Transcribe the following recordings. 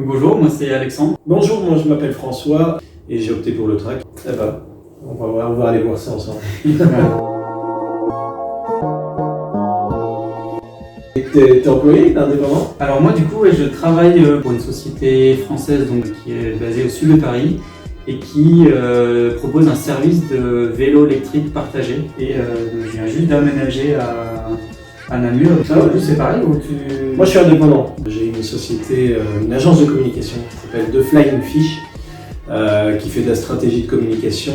Bonjour, moi c'est Alexandre. Bonjour, moi je m'appelle François et j'ai opté pour le track. Ça va, on va aller voir ça ensemble. T'es employé, t'es indépendant? Alors moi du coup je travaille pour une société française donc, qui est basée au sud de Paris et qui propose un service de vélo électrique partagé. Et je viens juste d'aménager à Namur. Ça, c'est pareil ou tu... Moi je suis indépendant. J'ai une société, une agence de communication qui s'appelle The Flying Fish, qui fait de la stratégie de communication.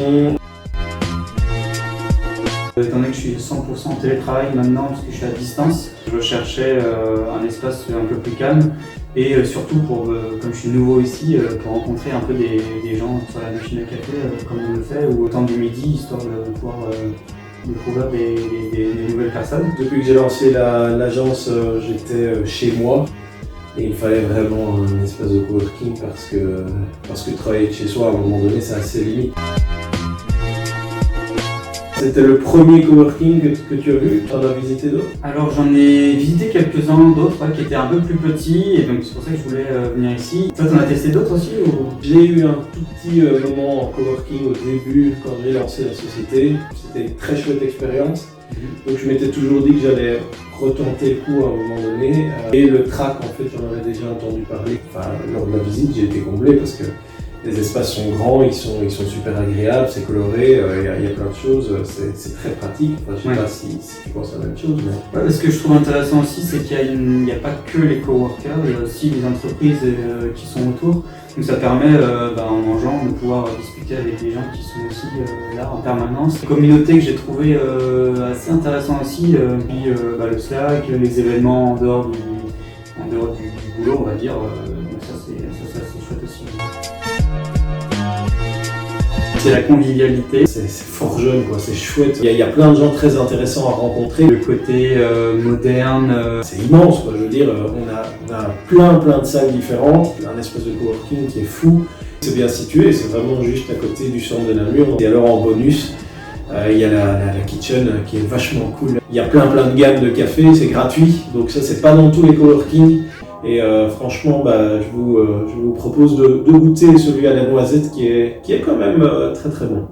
Étant donné que je suis 100% en télétravail maintenant parce que je suis à distance, je recherchais un espace un peu plus calme et surtout pour, comme je suis nouveau ici, pour rencontrer un peu des gens sur la machine à café comme on le fait ou au temps du midi, histoire de pouvoir découvrir des nouvelles personnes. Depuis que j'ai lancé l'agence, j'étais chez moi et il fallait vraiment un espace de coworking parce que travailler de chez soi à un moment donné c'est assez limite. C'était le premier coworking que tu as vu? Tu en as visité d'autres? Alors j'en ai visité quelques-uns d'autres qui étaient un peu plus petits et donc c'est pour ça que je voulais venir ici. Toi t'en as testé d'autres aussi ou... J'ai eu un tout petit moment en coworking au début quand j'ai lancé la société. C'était une très chouette expérience. Donc je m'étais toujours dit que j'allais retenter le coup à un moment donné. Et le track en fait j'en avais déjà entendu parler. Enfin, lors de la visite j'ai été comblé parce que les espaces sont grands, ils sont super agréables, c'est coloré, il y a plein de choses, c'est très pratique. Enfin, je sais pas si tu penses la même chose. Mais... Ouais, ce que je trouve intéressant aussi, c'est qu'il n'y a pas que les coworkers, il y a aussi les entreprises qui sont autour. Donc ça permet, en mangeant, de pouvoir discuter avec des gens qui sont aussi là en permanence. Une communauté que j'ai trouvé assez intéressant aussi, puis le Slack, les événements en dehors du boulot, on va dire. Donc ça c'est chouette aussi. C'est la convivialité. C'est fort jeune, quoi. C'est chouette. Il y a plein de gens très intéressants à rencontrer. Le côté moderne. C'est immense, quoi. Je veux dire, on a plein de salles différentes. Un espèce de coworking qui est fou. C'est bien situé, c'est vraiment juste à côté du centre de Namur. Et alors en bonus, il y a la kitchen qui est vachement cool. Il y a plein de gammes de café, c'est gratuit. Donc ça, c'est pas dans tous les coworkings. Et franchement, je vous propose de goûter celui à la noisette qui est quand même très bon.